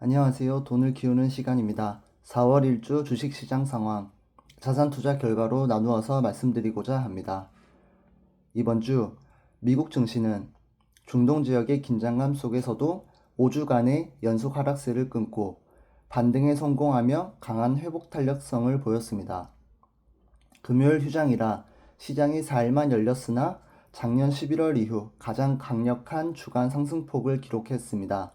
안녕하세요. 돈을 키우는 시간입니다. 4월 1주 주식시장 상황, 자산 투자 결과로 나누어서 말씀드리고자 합니다. 이번 주 미국 증시는 중동 지역의 긴장감 속에서도 5주간의 연속 하락세를 끊고 반등에 성공하며 강한 회복 탄력성을 보였습니다. 금요일 휴장이라 시장이 4일만 열렸으나 작년 11월 이후 가장 강력한 주간 상승폭을 기록했습니다.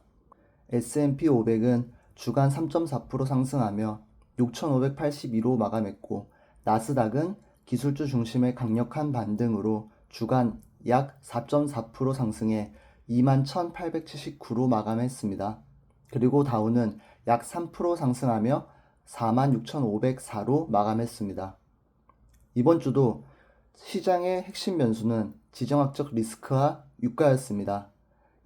S&P 500은 주간 3.4% 상승하며 6,582로 마감했고, 나스닥은 기술주 중심의 강력한 반등으로 주간 약 4.4% 상승해 21,879로 마감했습니다. 그리고 다우는 약 3% 상승하며 46,504로 마감했습니다. 이번 주도 시장의 핵심 변수는 지정학적 리스크와 유가였습니다.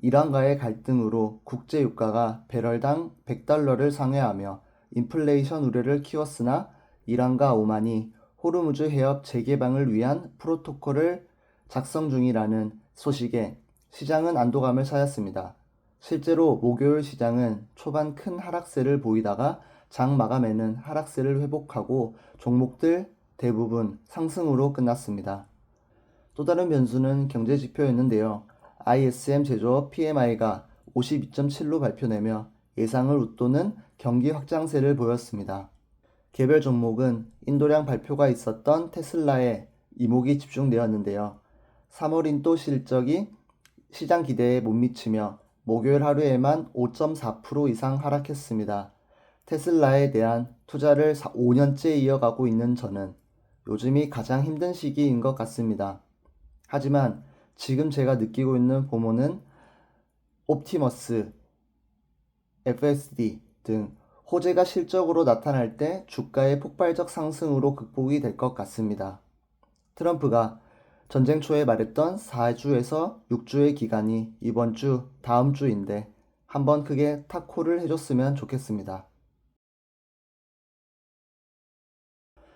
이란과의 갈등으로 국제 유가가 배럴당 100달러를 상회하며 인플레이션 우려를 키웠으나 이란과 오만이 호르무즈 해협 재개방을 위한 프로토콜을 작성 중이라는 소식에 시장은 안도감을 찾았습니다. 실제로 목요일 시장은 초반 큰 하락세를 보이다가 장 마감에는 하락세를 회복하고 종목들 대부분 상승으로 끝났습니다. 또 다른 변수는 경제 지표였는데요. ISM 제조업 PMI가 52.7로 발표되며 예상을 웃도는 경기 확장세를 보였습니다. 개별 종목은 인도량 발표가 있었던 테슬라에 이목이 집중되었는데요. 3월 인도 실적이 시장 기대에 못 미치며 목요일 하루에만 5.4% 이상 하락했습니다. 테슬라에 대한 투자를 5년째 이어가고 있는 저는 요즘이 가장 힘든 시기인 것 같습니다. 하지만 지금 제가 느끼고 있는 포모는 옵티머스, FSD 등 호재가 실적으로 나타날 때 주가의 폭발적 상승으로 극복이 될 것 같습니다. 트럼프가 전쟁 초에 말했던 4주에서 6주의 기간이 이번 주, 다음 주인데 한번 크게 탁호를 해줬으면 좋겠습니다.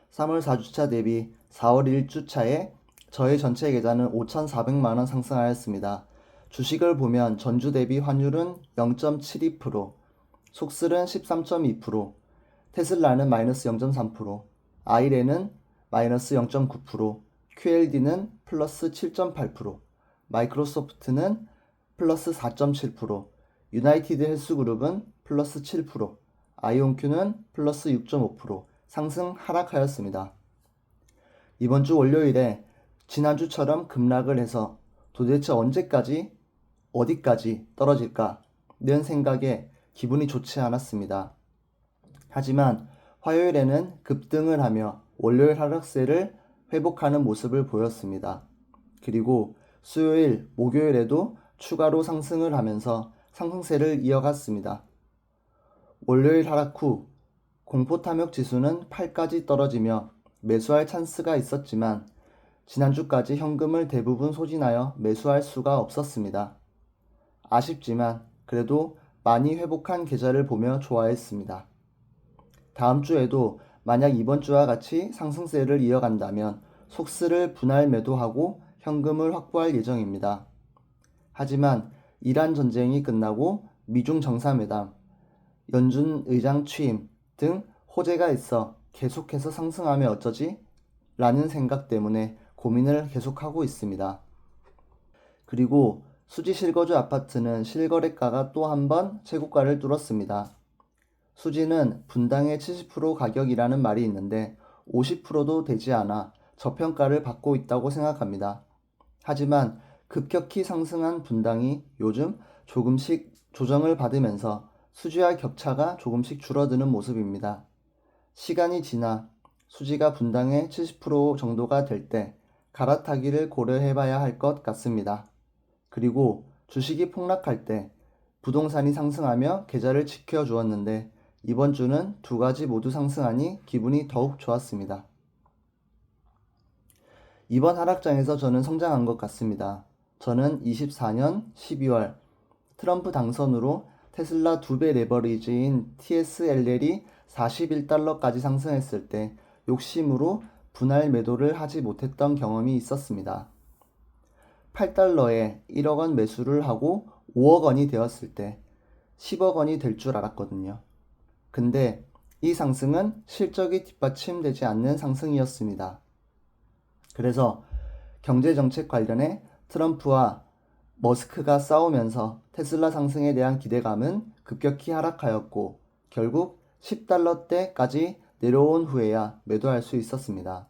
3월 4주차 대비 4월 1주차에 저의 전체 계좌는 5,400만원 상승하였습니다. 주식을 보면 전주 대비 환율은 0.72%, 속슬은 13.2%, 테슬라는 마이너스 0.3%, 아이레는 마이너스 0.9%, QLD는 플러스 7.8%, 마이크로소프트는 플러스 4.7%, 유나이티드 헬스그룹은 플러스 7%, 아이온큐는 플러스 6.5% 상승 하락하였습니다. 이번 주 월요일에 지난주처럼 급락을 해서 도대체 언제까지 어디까지 떨어질까는 생각에 기분이 좋지 않았습니다. 하지만 화요일에는 급등을 하며 월요일 하락세를 회복하는 모습을 보였습니다. 그리고 수요일, 목요일에도 추가로 상승을 하면서 상승세를 이어갔습니다. 월요일 하락 후 공포탐욕 지수는 8까지 떨어지며 매수할 찬스가 있었지만 지난주까지 현금을 대부분 소진하여 매수할 수가 없었습니다. 아쉽지만 그래도 많이 회복한 계좌를 보며 좋아했습니다. 다음 주에도 만약 이번 주와 같이 상승세를 이어간다면 속스를 분할 매도하고 현금을 확보할 예정입니다. 하지만 이란 전쟁이 끝나고 미중 정상회담, 연준 의장 취임 등 호재가 있어 계속해서 상승하면 어쩌지? 라는 생각 때문에 고민을 계속하고 있습니다. 그리고 수지 실거주 아파트는 실거래가가 또 한 번 최고가를 뚫었습니다. 수지는 분당의 70% 가격이라는 말이 있는데 50%도 되지 않아 저평가를 받고 있다고 생각합니다. 하지만 급격히 상승한 분당이 요즘 조금씩 조정을 받으면서 수지와 격차가 조금씩 줄어드는 모습입니다. 시간이 지나 수지가 분당의 70% 정도가 될 때 갈아타기를 고려해봐야 할 것 같습니다. 그리고 주식이 폭락할 때 부동산이 상승하며 계좌를 지켜주었는데 이번 주는 두 가지 모두 상승하니 기분이 더욱 좋았습니다. 이번 하락장에서 저는 성장한 것 같습니다. 저는 24년 12월 트럼프 당선으로 테슬라 2배 레버리지인 TSLL이 41달러까지 상승했을 때 욕심으로 분할 매도를 하지 못했던 경험이 있었습니다. 8달러에 1억 원 매수를 하고 5억 원이 되었을 때 10억 원이 될 줄 알았거든요. 근데 이 상승은 실적이 뒷받침되지 않는 상승이었습니다. 그래서 경제정책 관련해 트럼프와 머스크가 싸우면서 테슬라 상승에 대한 기대감은 급격히 하락하였고 결국 10달러대까지 내려온 후에야 매도할 수 있었습니다.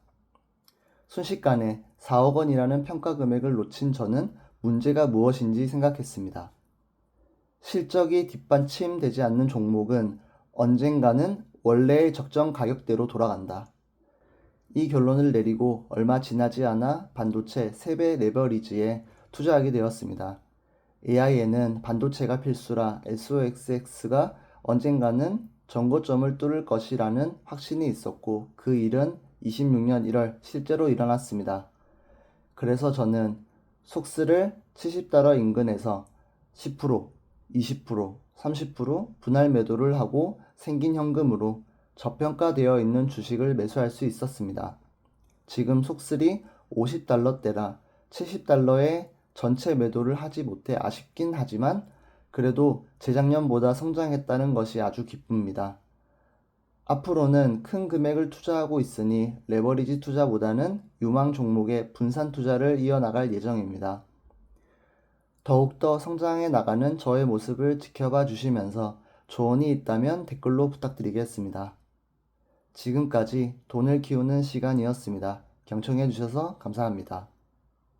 순식간에 4억 원이라는 평가 금액을 놓친 저는 문제가 무엇인지 생각했습니다. 실적이 뒷받침되지 않는 종목은 언젠가는 원래의 적정 가격대로 돌아간다. 이 결론을 내리고 얼마 지나지 않아 반도체 3배 레버리지에 투자하게 되었습니다. AI에는 반도체가 필수라 SOXX가 언젠가는 전고점을 뚫을 것이라는 확신이 있었고 그 일은 26년 1월 실제로 일어났습니다. 그래서 저는 속스를 70달러 인근에서 10%, 20%, 30% 분할 매도를 하고 생긴 현금으로 저평가되어 있는 주식을 매수할 수 있었습니다. 지금 속슬이 50달러대라 70달러에 전체 매도를 하지 못해 아쉽긴 하지만 그래도 재작년보다 성장했다는 것이 아주 기쁩니다. 앞으로는 큰 금액을 투자하고 있으니 레버리지 투자보다는 유망 종목의 분산 투자를 이어나갈 예정입니다. 더욱더 성장해 나가는 저의 모습을 지켜봐 주시면서 조언이 있다면 댓글로 부탁드리겠습니다. 지금까지 돈을 키우는 시간이었습니다. 경청해 주셔서 감사합니다.